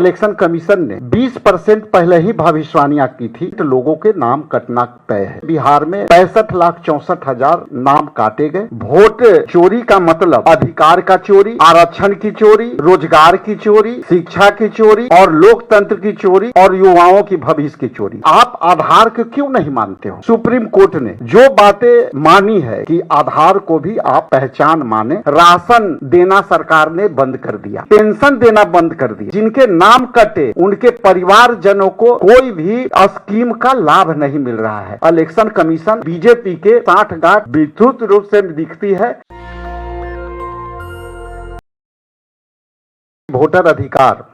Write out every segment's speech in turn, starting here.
Election commission ने 20% पहले ही भविष्यवाणियां की थी तो लोगों के नाम कटना तय है। बिहार में 65,64,000 नाम काटे गए। वोट चोरी का मतलब अधिकार का चोरी, आरक्षण की चोरी, रोजगार की चोरी, शिक्षा की चोरी और लोकतंत्र की चोरी और युवाओं की भविष्य की चोरी। आप आधार को क्यों नहीं मानते हो? सुप्रीम कोर्ट ने जो बातें मानी है कि आधार को भी आप पहचान माने, राशन देना सरकार ने बंद कर दिया, पेंशन देना बंद कर दिया, जिनके नाम कटे उनके परिवारजनों को कोई भी स्कीम का लाभ नहीं मिल रहा है। इलेक्शन कमीशन बीजेपी के साठगांठ विस्तृत रूप से दिखती है। वोटर अधिकार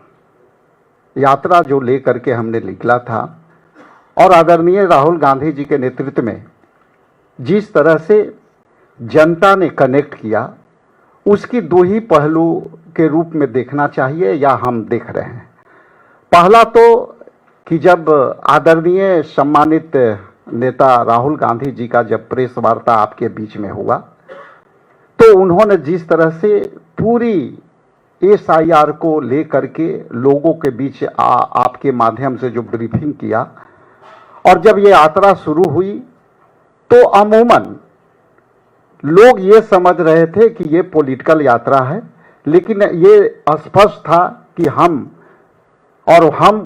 यात्रा जो लेकर के हमने निकला था और आदरणीय राहुल गांधी जी के नेतृत्व में जिस तरह से जनता ने कनेक्ट किया, उसकी दो ही पहलू के रूप में देखना चाहिए या हम देख रहे हैं। पहला तो कि जब आदरणीय सम्मानित नेता राहुल गांधी जी का जब प्रेस वार्ता आपके बीच में हुआ तो उन्होंने जिस तरह से पूरी SIR को लेकर के लोगों के बीच आपके माध्यम से जो ब्रीफिंग किया और जब ये यात्रा शुरू हुई तो अमूमन लोग ये समझ रहे थे कि ये पॉलिटिकल यात्रा है, लेकिन ये स्पष्ट था कि हम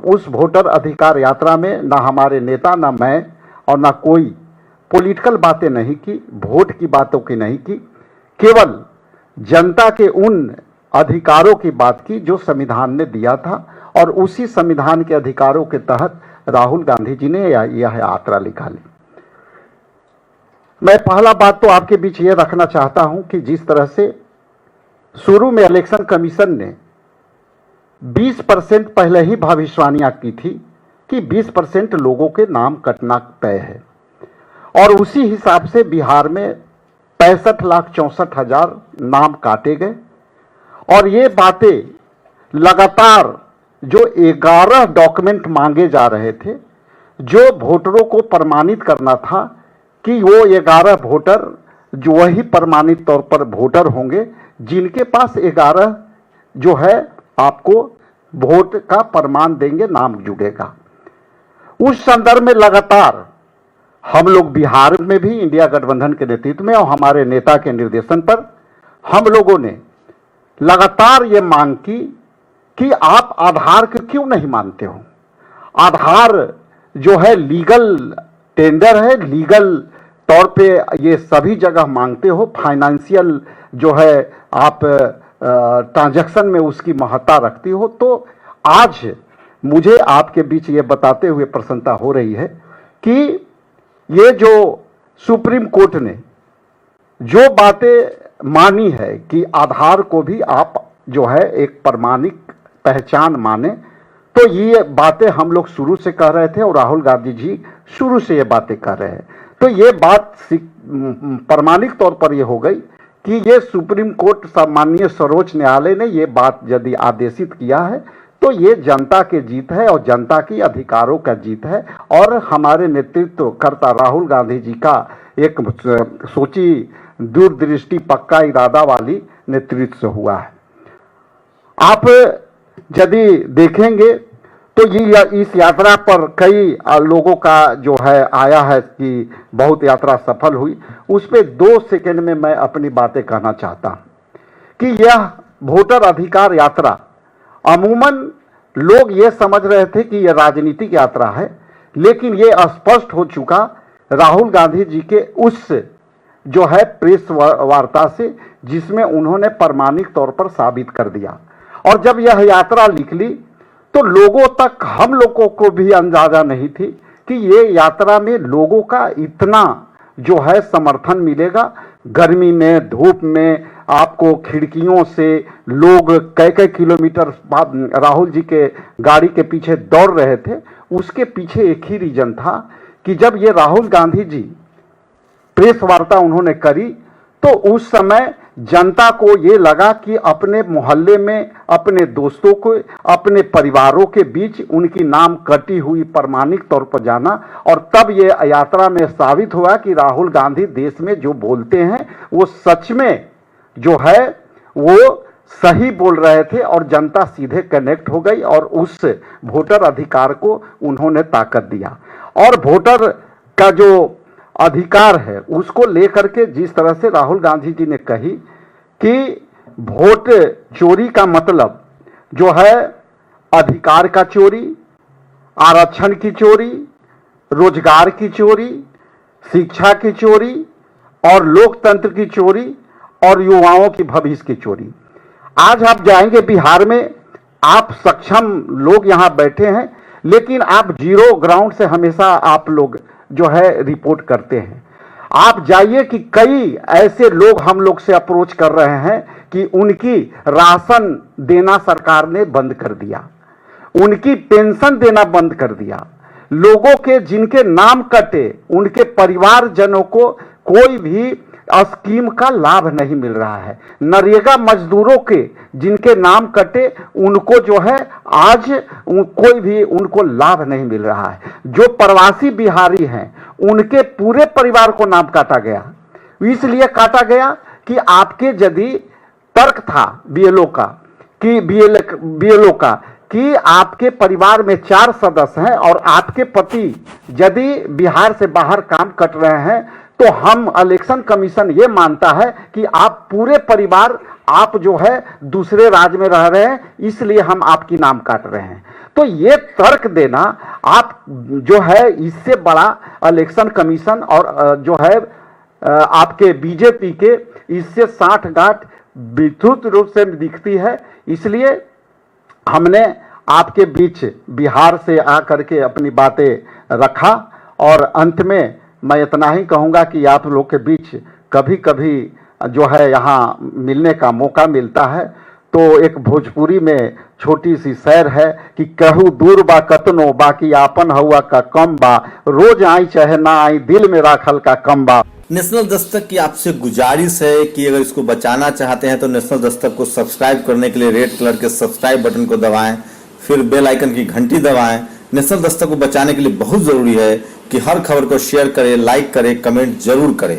उस वोटर अधिकार यात्रा में ना हमारे नेता, ना मैं और ना कोई पॉलिटिकल बातें नहीं की, वोट की बातों की नहीं की, केवल जनता के उन अधिकारों की बात की जो संविधान ने दिया था और उसी संविधान के अधिकारों के तहत राहुल गांधी जी ने यह यात्रा निकाली। मैं पहला बात तो आपके बीच ये रखना चाहता हूं कि जिस तरह से शुरू में इलेक्शन कमीशन ने 20% पहले ही भविष्यवाणियां की थी कि 20% लोगों के नाम कटना तय है और उसी हिसाब से बिहार में 65,64,000 नाम काटे गए और ये बातें लगातार जो 11 डॉक्यूमेंट मांगे जा रहे थे, जो वोटरों को प्रमाणित करना था कि वो 11 वोटर जो वही प्रमाणित तौर पर वोटर होंगे जिनके पास 11 जो है आपको वोट का प्रमाण देंगे, नाम जुड़ेगा। उस संदर्भ में लगातार हम लोग बिहार में भी इंडिया गठबंधन के नेतृत्व में और हमारे नेता के निर्देशन पर हम लोगों ने लगातार ये मांग की कि आप आधार को क्यों नहीं मानते हो? आधार जो है लीगल टेंडर है, लीगल तौर पे ये सभी जगह मांगते हो, फाइनेंशियल जो है आप ट्रांजैक्शन में उसकी महत्ता रखती हो। तो आज मुझे आपके बीच ये बताते हुए प्रसन्नता हो रही है कि ये जो सुप्रीम कोर्ट ने जो बातें मानी है कि आधार को भी आप जो है एक प्रमाणिक पहचान माने, तो ये बातें हम लोग शुरू से कह रहे थे और राहुल गांधी जी शुरू से ये बातें कर रहे हैं। तो ये बात प्रमाणिक तौर पर ये हो गई कि ये सुप्रीम कोर्ट माननीय सर्वोच्च न्यायालय ने ये बात यदि आदेशित किया है तो ये जनता की जीत है और जनता की अधिकारों का जीत है और हमारे नेतृत्व करता राहुल गांधी जी का एक सोची दूरदृष्टि पक्का इरादा वाली नेतृत्व से हुआ है। आप यदि देखेंगे तो ये इस यात्रा पर कई लोगों का जो है आया है कि बहुत यात्रा सफल हुई। उस पर 2 सेकंड में मैं अपनी बातें कहना चाहता हूं कि यह वोटर अधिकार यात्रा अमूमन लोग ये समझ रहे थे कि यह राजनीतिक यात्रा है, लेकिन ये स्पष्ट हो चुका राहुल गांधी जी के उस जो है प्रेस वार्ता से, जिसमें उन्होंने प्रमाणिक तौर पर साबित कर दिया। और जब यह यात्रा निकली तो लोगों तक हम लोगों को भी अंदाजा नहीं थी कि ये यात्रा में लोगों का इतना जो है समर्थन मिलेगा। गर्मी में, धूप में आपको खिड़कियों से लोग कई किलोमीटर राहुल जी के गाड़ी के पीछे दौड़ रहे थे। उसके पीछे एक ही रीजन था कि जब ये राहुल गांधी जी प्रेस वार्ता उन्होंने करी तो उस समय जनता को ये लगा कि अपने मोहल्ले में अपने दोस्तों को, अपने परिवारों के बीच उनकी नाम कटी हुई प्रमाणिक तौर पर जाना, और तब ये यात्रा में साबित हुआ कि राहुल गांधी देश में जो बोलते हैं वो सच में जो है वो सही बोल रहे थे और जनता सीधे कनेक्ट हो गई और उस वोटर अधिकार को उन्होंने ताकत दिया। और वोटर का जो अधिकार है उसको लेकर के जिस तरह से राहुल गांधी जी ने कही कि वोट चोरी का मतलब जो है अधिकार का चोरी, आरक्षण की चोरी, रोजगार की चोरी, शिक्षा की चोरी और लोकतंत्र की चोरी और युवाओं की भविष्य की चोरी। आज आप जाएंगे बिहार में, आप सक्षम लोग यहां बैठे हैं, लेकिन आप जीरो ग्राउंड से हमेशा आप लोग जो है रिपोर्ट करते हैं। आप जाइए कि कई ऐसे लोग हम लोग से अप्रोच कर रहे हैं कि उनकी राशन देना सरकार ने बंद कर दिया, उनकी पेंशन देना बंद कर दिया, लोगों के जिनके नाम कटे उनके परिवारजनों को कोई भी स्कीम का लाभ नहीं मिल रहा है। नरेगा मजदूरों के जिनके नाम कटे उनको जो है आज कोई भी उनको लाभ नहीं मिल रहा है। जो प्रवासी बिहारी हैं उनके पूरे परिवार को नाम काटा गया। इसलिए काटा गया कि आपके यदि तर्क था बीएलओ का कि आपके परिवार में 4 सदस्य हैं और आपके पति यदि बिहार से बाहर काम कर रहे हैं तो हम इलेक्शन कमीशन ये मानता है कि आप पूरे परिवार आप जो है दूसरे राज्य में रह रहे हैं, इसलिए हम आपकी नाम काट रहे हैं। तो ये तर्क देना आप जो है इससे बड़ा इलेक्शन कमीशन और जो है आपके बीजेपी के इससे 60 गांठ विद्युत रूप से दिखती है। इसलिए हमने आपके बीच बिहार से आकर के अपनी बातें रखा और अंत में मैं इतना ही कहूँगा कि आप लोग के बीच कभी कभी जो है यहाँ मिलने का मौका मिलता है तो एक भोजपुरी में छोटी सी शेर है कि कहू दूर बा कतनो बाकी आपन हुआ का कम बा, रोज आई चाहे ना आई दिल में राखल का कम बा। नेशनल दस्तक की आपसे गुजारिश है कि अगर इसको बचाना चाहते हैं तो नेशनल दस्तक को सब्सक्राइब करने के लिए रेड कलर के सब्सक्राइब बटन को दबाएं, फिर बेल आइकन की घंटी दबाएं। नेशनल दस्तक को बचाने के लिए बहुत जरूरी है कि हर खबर को शेयर करें, लाइक करें, कमेंट जरूर करें।